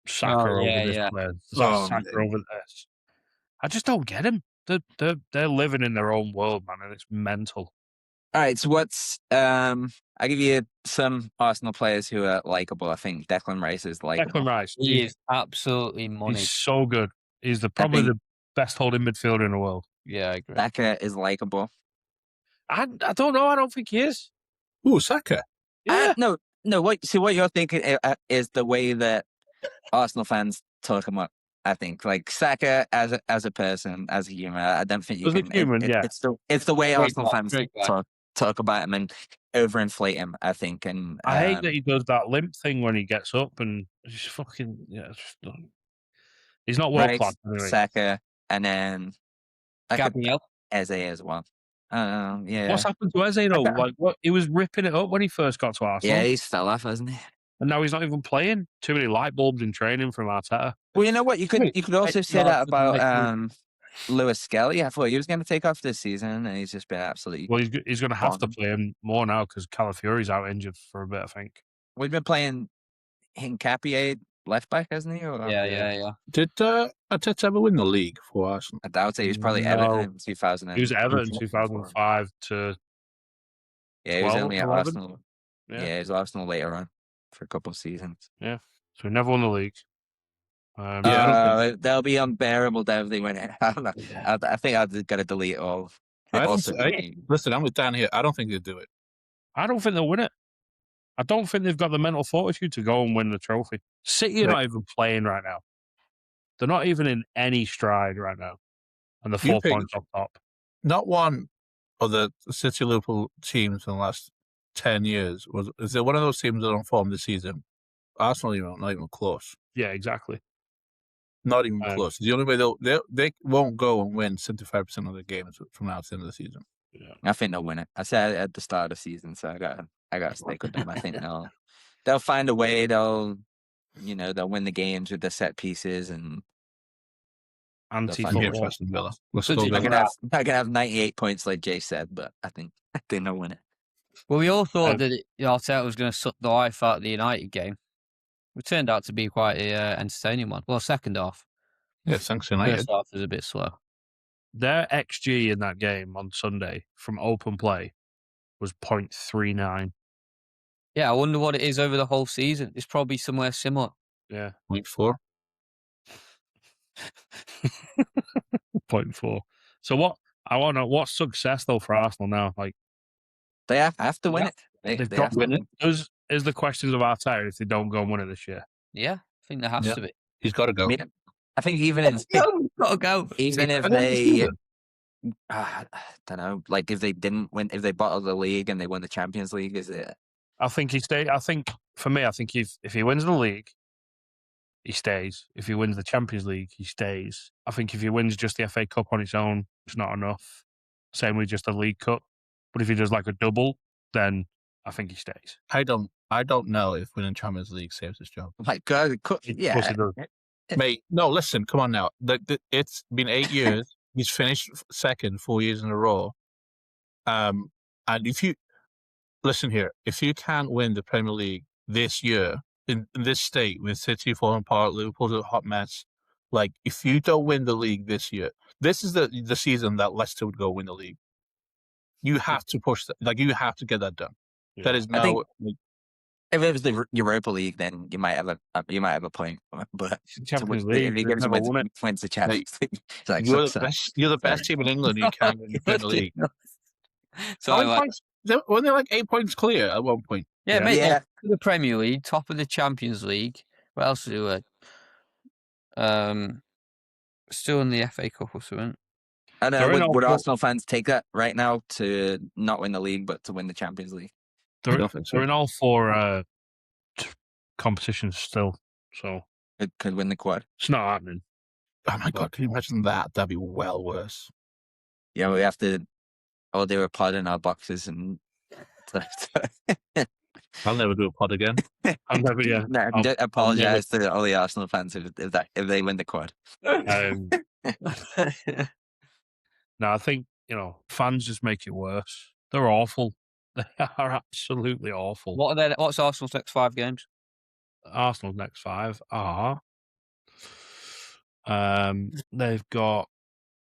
Saka over this player, Saka over this? I just don't get him. They're living in their own world, man, and it's mental. All right, so what's I'll give you some Arsenal players who are likable. I think Declan Rice is likable. Declan Rice, He is absolutely money. he's so good. He's probably the best holding midfielder in the world. Yeah, I agree. Saka is likable. I don't know. I don't think he is. Ooh, Saka. Yeah. No. What you're thinking is the way that Arsenal fans talk him up. I think like Saka as a person, as a human. I don't think you As a can. human, yeah. It's the way Great Arsenal guy, fans great guy. talk about him and overinflate him. I think, and I hate that he does that limp thing when he gets up and just fucking he's not world Rice, class. Anyway. Saka, and then Gabriel. Eze as well. Yeah. What's happened to Eze though? Like, what he was ripping it up when he first got to Arsenal. Yeah, he's fell off, hasn't he? And now he's not even playing. Too many light bulbs in training from Arteta. Well, you know what? You could also say that about Lewis Skelly. I thought he was going to take off this season, and he's just been absolutely. Well, he's going to have to Bomb. play him more now because Calafiori's out injured for a bit, I think. We've been playing Hincapié left back, hasn't he? Or, Yeah. Did Arteta ever win the league for Arsenal? I doubt it. He was probably No. Everton in 2000. He was at Everton 2005 to Yeah, he was 12, only at 11. Arsenal. Yeah, he was Arsenal later on for a couple of seasons. So he never won the league. I don't think- They'll be unbearable if they win it. I don't know. Yeah. I think I've got to delete all. Listen, I'm with Dan here. I don't think they'd do it. I don't think they'll win it. I don't think they've got the mental fortitude to go and win the trophy. City are not even playing right now. They're not even in any stride right now. And the 4 points up top. Not one of the City Liverpool teams in the last 10 years is there one of those teams that are on form this season? Arsenal, not even close. Yeah, exactly. Not even close. The only way they won't go and win 75% of the games from now to the end of the season. Yeah. I think they'll win it. I said at the start of the season, so I got to stick with them. I think they'll find a way. They'll win the games with the set pieces and Anti-football. Aston Villa. I can have 98 points like Jay said, but I think they'll win it. Well, we all thought that Arteta was going to suck the life out of the United game. It turned out to be quite a entertaining one. Well, second half. Yeah, thanks United. First half was a bit slow. Their XG in that game on Sunday from open play was 0.39. Yeah, I wonder what it is over the whole season. It's probably somewhere similar. Yeah. 0.4. 0.4. So what? I want to know what's success though for Arsenal now. Like they have to win it. They've got to win it. Is the questions of Arteta if they don't go and win it this year? Yeah, I think there has to be. He's got to go. I think even if got to go. Even if they, I don't know, like if they didn't win, if they bottled the league and they won the Champions League, is it? I think he stays. I think for me, if he wins the league, he stays. If he wins the Champions League, he stays. I think if he wins just the FA Cup on its own, it's not enough. Same with just the League Cup. But if he does like a double, then I think he stays. I don't know if winning Champions League saves his job. Like, yeah. Mate, no, listen, come on now. It's been 8 years. He's finished second 4 years in a row. And if you listen here, if you can't win the Premier League this year in this state with City falling apart, Liverpool's a hot mess. Like, if you don't win the league this year, this is the season that Leicester would go win the league. You have to push that. Like, you have to get that done. Yeah. That is no. If it was the Europa League, then you might have a point. But Champions League, if he wins the Champions League, it's like you're the best team in England. You can't win the league. So weren't they like 8 points clear at one point? Yeah, mate. Yeah. The Premier League, top of the Champions League. What else do we? Still in the FA Cup or something. I know. Would Arsenal fans take that right now to not win the league, but to win the Champions League? They're in all four competitions still, so it could win the quad. It's not happening. Oh my god! Can you imagine that? That'd be well worse. Yeah, we have to all do a pod in our boxes and. I'll never do a pod again. I'll never. Yeah. No, I apologize to all the Arsenal fans if they win the quad. No, I think fans just make it worse. They're awful. They are absolutely awful. What's Arsenal's next 5 games? Arsenal's next 5 are they've got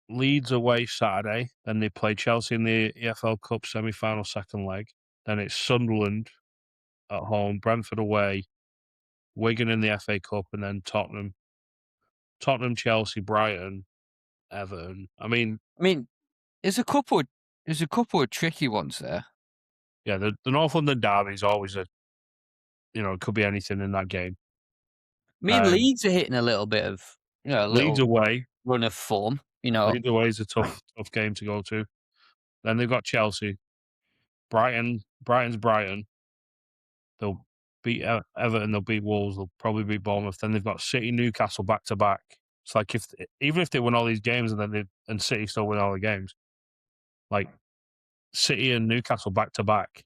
Leeds away Saturday, then they play Chelsea in the EFL Cup semi-final second leg. Then it's Sunderland at home, Brentford away, Wigan in the FA Cup, and then Tottenham, Chelsea, Brighton, Everton. I mean, there's a couple of tricky ones there. Yeah, the North London derby is always it could be anything in that game. Leeds are hitting a little bit of Leeds away run of form. Leeds away is a tough game to go to. Then they've got Chelsea, Brighton's Brighton. They'll beat Everton. They'll beat Wolves. They'll probably beat Bournemouth. Then they've got City, Newcastle back to back. It's like even if they win all these games and City still win all the games, like City and Newcastle back to back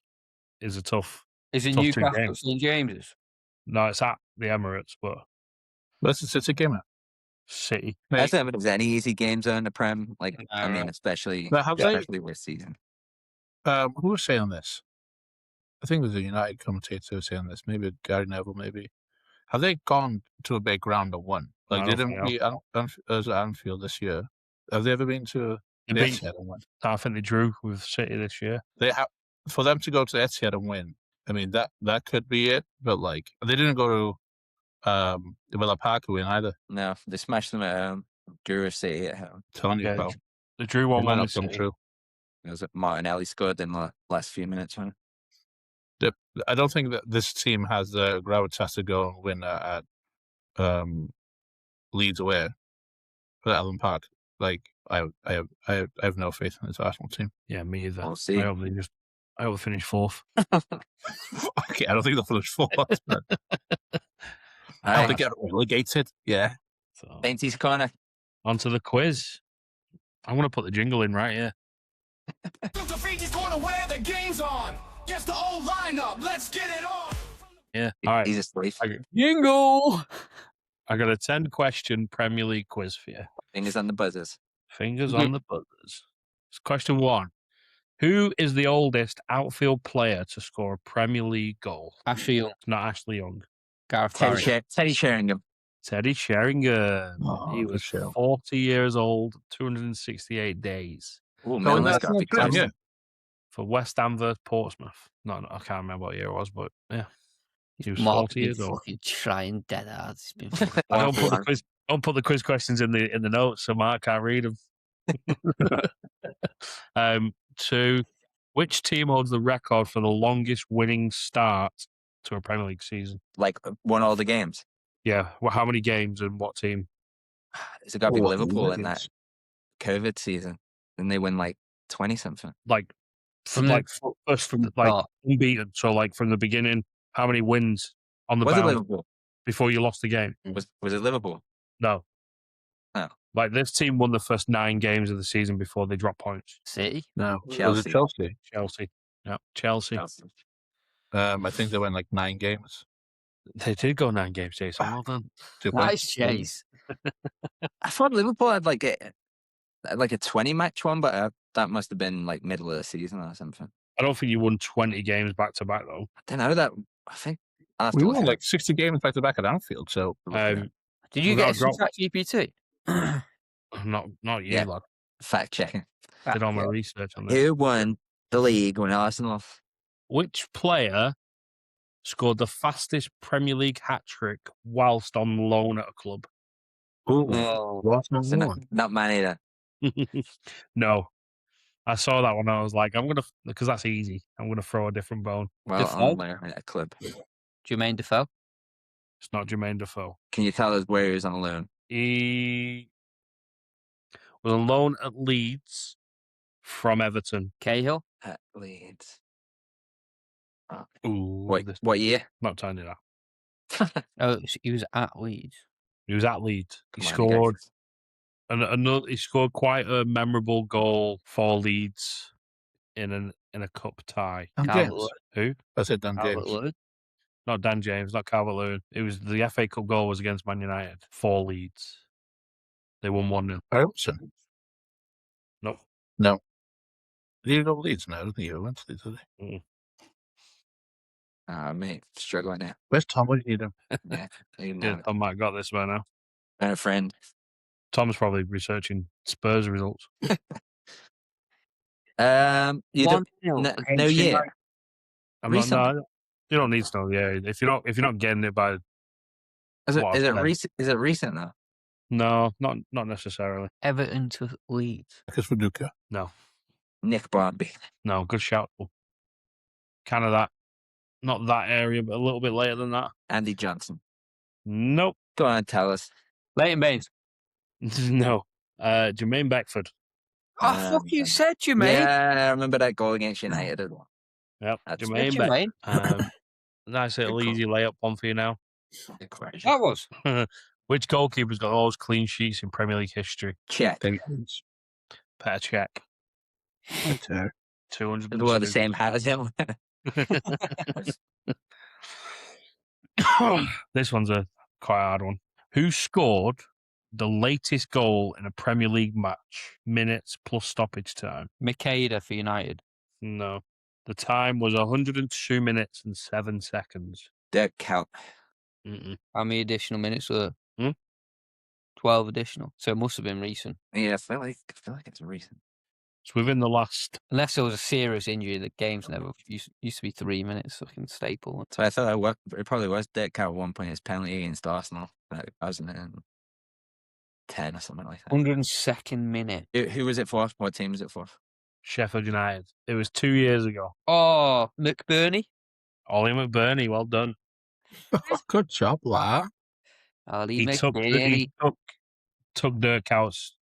is a tough. Is it Newcastle at St James's? No, it's at the Emirates, but where's the City game at? City. I don't think there's any easy games on the Prem. Like especially this season. Who was saying this? I think it was a United commentator saying this. Maybe Gary Neville. Maybe have they gone to a big ground and won? Like they didn't beat Anfield this year. Have they ever been to the Etihad and won? I think they drew with City this year. They have for them to go to the Etihad and win. I mean that could be it, but like they didn't go to Villa Park to win either. No, they smashed them at home. Drew with City at home. Telling you, pal. They drew 1-1 with City. True. It was Martinelli scored in the last few minutes. Huh? I don't think that this team has the gravitas to go and win at Leeds away at Allen Park. Like I have no faith in this Arsenal team. Yeah, me either. We'll see. I hope they finish 4th. Okay, I don't think they'll finish 4th. I hope they get relegated. Yeah. So, Bainty's corner. onto the quiz. I'm going to put the jingle in right here. Just the old lineup. Let's get it on. Yeah. All right. He's asleep. Jingle. I got a 10-question Premier League quiz for you. Fingers on the buzzers. Fingers on the buzzers. It's question 1. Who is the oldest outfield player to score a Premier League goal? Ashley Young. It's not Ashley Young. Gareth Barry. Teddy Sheringham. Teddy Sheringham. Oh, He good was show. 40 years old, 268 days. Oh, Milner's got to be close. Yeah. For West Ham versus Portsmouth. No, I can't remember what year it was, but yeah. He was Mark 40 been years old. fucking trying dead hard. It's been fucking I don't awful. put the quiz questions in the notes, so Mark can't read them. 2. Which team holds the record for the longest winning start to a Premier League season? Like, won all the games. Yeah. Well, how many games and what team? It's got to be Oh, Liverpool in yes. that COVID season. And they win like 20 something. Like, From the- first from the like start. unbeaten. So like from the beginning, how many wins on the Was it bounce Liverpool? before you lost the game? Was it Liverpool? No. Oh. Like this team won the first 9 games of the season before they dropped points. City. No, was Chelsea. it Chelsea? Chelsea. Yeah, Chelsea. I think they went like 9 games. They did go 9 games, Jason. Well done. Nice chase. I thought Liverpool had like a 20 match one, but that must have been like middle of the season or something. I don't think you won 20 games back to back though. I don't know that. I think I'll have We to look won it like 60 games back to back at Anfield. So Did you Without get a drop- chat GPT? Not you, Yeah. lad. fact checking. Did all my Yeah. research on this. Who won the league when Arsenal? Which player scored the fastest Premier League hat trick whilst on loan at a club? what's my So one? not Man either. No. I saw that one. I was like, because that's easy. I'm going to throw a different bone. Well, Defoe? on there at a club. Jermaine Defoe. It's not Jermaine Defoe. Can you tell us where he was on loan? He was on loan at Leeds from Everton. Cahill. At Leeds. Ooh, What year? not turning it out. Oh, he was at Leeds. He was at Leeds. He Come on, scored guys. he scored quite a memorable goal for Leeds in a cup tie. Dan Calvert James. Who? I said Dan Calvert James. Lewin. Not Dan James, not Calvert-Lewin. It was the FA Cup goal was against Man United for Leeds. They won 1-0. Harrelson. No. No. Did he go to Leeds? No, I don't think he went to Leeds, did he? Mate, struggling now. Where's Tom? What do you need him? Yeah, you Yeah, know it. Tom might have got this by now. And a friend. Tom's probably researching Spurs results. You 1-0 no against year. United. Recent. You don't need to know. Yeah, if you're not getting it by Is What, it then? recent? Is it recent though? no, not necessarily. Everton to Leeds. Because for Duca. No, Nick Barnby. no, good shout. Kind of that, not that area, but a little bit later than that. Andy Johnson. Nope, Go on, tell us. Leighton Baines. no. Jermaine Beckford. I fucking said Jermaine. Yeah, I remember that goal against United as well. Yep, That's Jermaine Jermaine. Beckford. Nice little Good call. easy layup one for you now. Good question. That was. Which goalkeeper's got all those clean sheets in Premier League history? Check. David James. Petr Cech. Okay. 200. They wore the same hat as him. This one's a quite hard one. Who scored the latest goal in a Premier League match? Minutes plus stoppage time. Makeda for United. No. The time was 102 minutes and 7 seconds. Dirk Cout. Mm-mm. How many additional minutes were Hmm? 12 additional. So it must have been recent. Yeah, I feel like it's recent. It's within the last. Unless there was a serious injury, the game's never used to be 3 minutes. Fucking staple. So I thought it probably was Dirk Cout at one point. His penalty against Arsenal. But it wasn't in 10 or something like that. 102nd minute. Who was it for? What team was it for? Sheffield United. It was 2 years ago. Oh, McBurney. Ollie McBurney, well done. Good job, lad. Ali He McBurney. took Dirk Cout's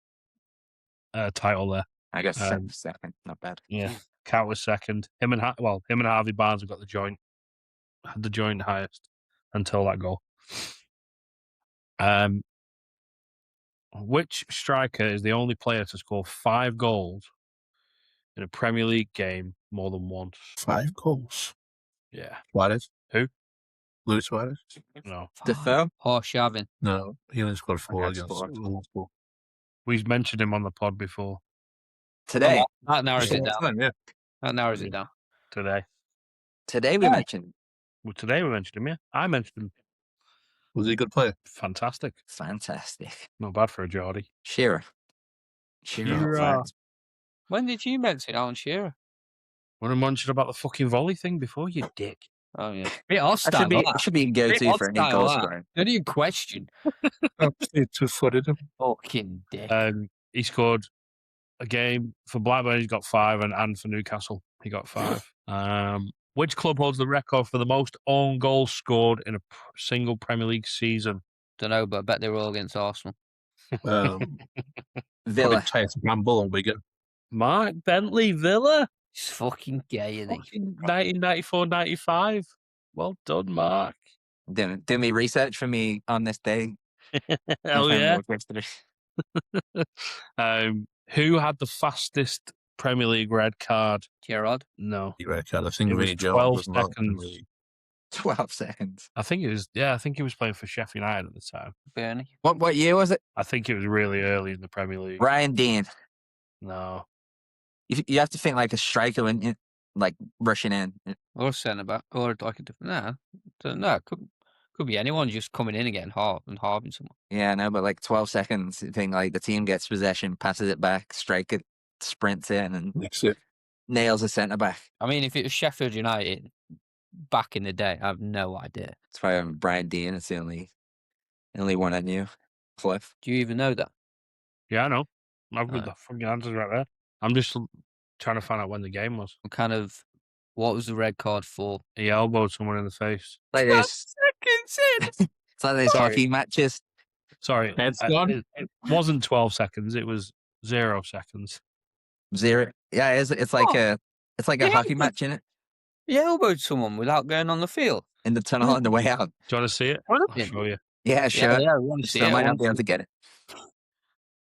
title there. I guess Um, second. Not bad. Yeah, Cout was second. Him and Harvey Barnes have got had the joint highest until that goal. Which striker is the only player to score 5 goals in a Premier League game more than once? 5 goals. Yeah. Suarez. Who? Luis Suarez. No. Defoe? Horseshaving. No, he only scored 4 Okay, against scored. Liverpool. We've mentioned him on the pod before Today. That narrows it down. Yeah. That narrows it down. today. Today we Yeah. mentioned. Well, today we mentioned him, yeah. I mentioned him. Was he a good player? Fantastic. Fantastic. Not bad for a Geordie. Shearer. Shearer. When did you mention Alan Shearer? Want to mention about the fucking volley thing before, you dick? Oh, yeah. Bit That hostile, should be, that. should be a go-to Bit for any hostile, goal that. scoring. Don't even question. He 2-footed him. Fucking dick. He scored a game for Blackburn. He's got 5, and for Newcastle, he got 5. Which club holds the record for the most own goals scored in a single Premier League season? Don't know, but I bet they were all against Arsenal. Villa. Tyson Campbell and Wigan. Mark Bentley, Villa. He's fucking gay, isn't he? 1994-95. Well done, Mark. Do me research for me on this day. Hell yeah. Yesterday. Who had the fastest Premier League red card? Gerard. No. I think It was Vinnie Jones 12 was not in seconds. the league. 12 seconds. I think it was. Yeah, I think he was playing for Sheffield United at the time. Bernie. What year was it? I think it was really early in the Premier League. Ryan Dean. No. You have to think like a striker when like rushing in. Or a centre back. Or like a different. No, could be anyone just coming in and getting halving someone. Yeah, no, but like 12 seconds. You think like the team gets possession, passes it back, striker sprints in and That's it. nails a centre back. I mean, if it was Sheffield United back in the day, I have no idea. That's why I'm Brian Dean. It's the only one I knew. Cliff. Do you even know that? Yeah, I know. I've got Right. the fucking answers right there. I'm just trying to find out when the game was. What was the red card for? He elbowed someone in the face. Like this. Seconds in. It's like these Sorry. hockey matches. Sorry. Head's gone. It wasn't 12 seconds. It was 0 seconds. 0. Yeah, it's like Oh. a Yeah. hockey match in it. He elbowed someone without going on the field. In the tunnel on the way out. Do you want to see it? What I'll show you. Yeah, sure. Yeah, we want to see Still it. might not be able to get it.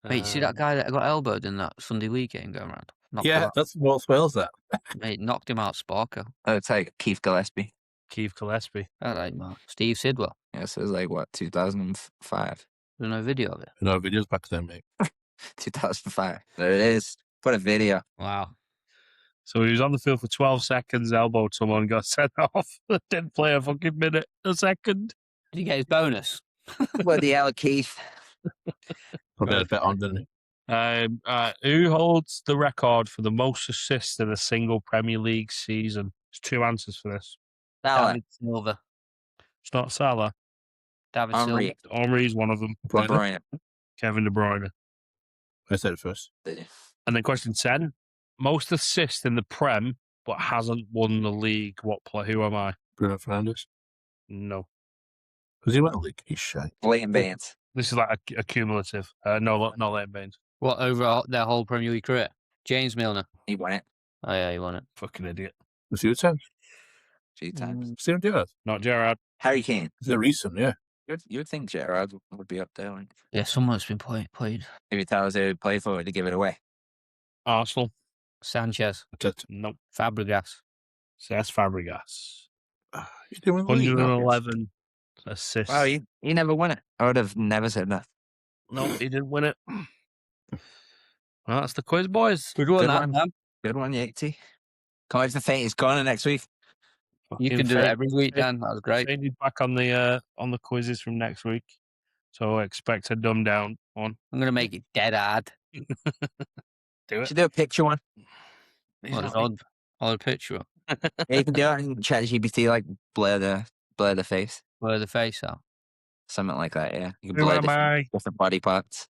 Wait, you see that guy that got elbowed in that Sunday league game going around? Knocked him Yeah, out. that's North Wales, that. Mate, knocked him out, Sparko. Oh, it's like Keith Gillespie. Keith Gillespie. That ain't man. Steve Sidwell. Yeah, so it was like what, 2005? There's no video of it. No videos back then, mate. 2005. There it is. What a video. Wow. So he was on the field for 12 seconds, elbowed someone, got sent off. Didn't play a fucking minute, a second. Did he get his bonus? Bloody hell, Keith. Probably had a bet on, didn't he? Who holds the record for the most assists in a single Premier League season? There's 2 answers for this. Salah. David Silva. It's not Salah. David Henry. Silva. Henry's one of them. De Bruyne. Kevin De Bruyne. I said it first. And then question 10. Most assists in the Prem, but hasn't won the league. What play? Who am I? Bruno Fernandes. No. Because he went to the league. He's shy. Leighton Baines. This is like a cumulative. No, not Leighton Baines. What, over their whole Premier League career? James Milner. He won it Oh, yeah, he won it. Fucking idiot. A few times. a few times. Steven Gerrard. Not Gerrard. Harry Kane. Is it recent? Yeah. You would think Gerrard would be up there. Wouldn't you? Yeah, someone's been played. If you tell us who would play for it to give it away. Arsenal. Sanchez. That's it. Nope. Fabregas. Cesc Fabregas. He's doing the league now. 111 assists. Wow, he never won it. I would have never said that. No, he didn't win it. Well, that's the quiz, boys. Good one, Good that, one. man. Good one, Yatesy. Can't wait to think he's gone next week. You can do it every week, Dan. That was great. He's back on the quizzes from next week. So expect a dumb down one. I'm going to make it dead hard. Do it. Should do a picture one. What an odd picture up. Yeah, you can do it in ChatGPT, like blur the face. Blur the face out. Something like that, yeah. You can Who blur am I? different body parts.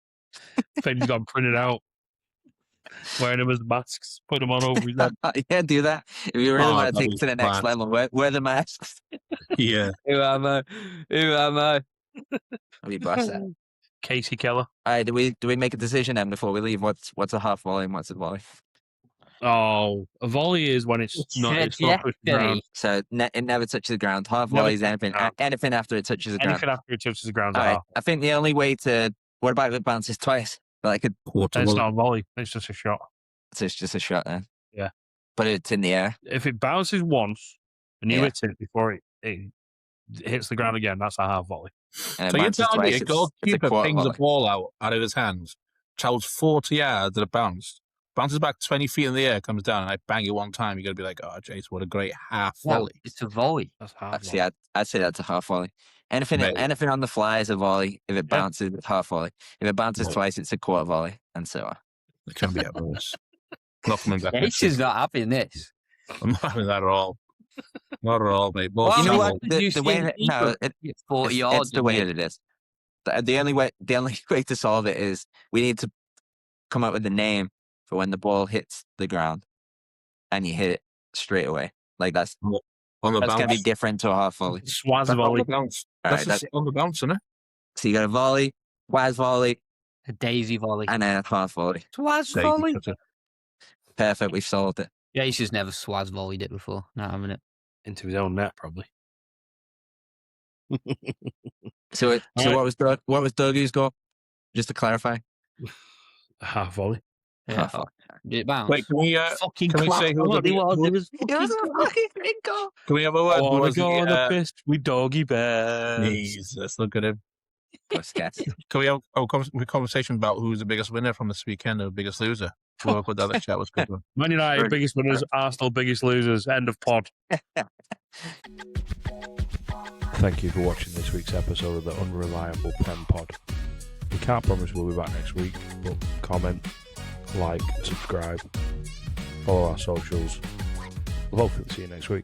Things got printed out. Wearing them as masks. Put them on over his head. Yeah, do that. If you really Oh, want to that'd take be it to the next fun. level, wear the masks. Yeah. Who am I? Who am I? We bust that. All Casey Keller. right, do we make a decision then before we leave? What's a half volley and what's a volley? Oh, a volley is when it's not touching the ground. Trajectory. So it never touches the ground. Half Never volley is touches the anything ground. anything after it touches the ground. Anything after it touches the ground. All right. I think the only way to What about if it bounces twice? Like Quarter It's volley. not a volley. It's just a shot. so it's just a shot then. Yeah. But it's in the air. If it bounces once and you Yeah. hit it before it hits the ground again, that's a half volley. And it So you're bounces telling me twice, a it's a goalkeeper quarter pings a volley. ball out of his hands, travels 40 yards at a bounce, bounces back 20 feet in the air, comes down, and I bang it one time, you're going to be like, oh, Jace, what a great half volley. It's a volley. That's half See, volley. I'd say that's a half volley. Anything Mate. anything on the fly is a volley. If it Yeah. bounces, it's half volley. If it bounces Mate. twice, it's a quarter volley, and so on. It can be at worse. Not coming back. Ace is not having this. I'm not having that at all. Not at all, mate. Well, You know I what? mean, you The see way an that, no, keeper it, 40 it's yards. the way that it is. The only way to solve it is we need to come up with a name for when the ball hits the ground and you hit it straight away. Like that's On the going to be bounce. different to a half volley. Swaz That's on volley. the bounce. All That's right, just on the bounce, isn't it? So you got a volley, Waz volley, A daisy volley. and then a half volley. Swaz Daisy volley. cutter. Perfect. We've solved it. Yeah, he's just never swaz volleyed it before. Not having it. Into his own net, probably. So All right. what was Dougie's goal? Just to clarify. Half volley. Yeah. Half volley. Did it bounce? Wait, can we Fucking can we clap. say who What the it was, it was It was a fucking great goal. can we have a word? Oh, Who I was go on the, the fist with doggy bears. Jesus, look at him. Let's guess. Can we have a conversation about who's the biggest winner from this weekend or the biggest loser? We'll put that in the chat. Was good one. Man United, Virg- biggest winners. Arsenal, biggest losers. End of pod. Thank you for watching this week's episode of the Unreliable Prem Pod. We can't promise we'll be back next week, but comment, like, subscribe, follow our socials. We'll hopefully see you next week.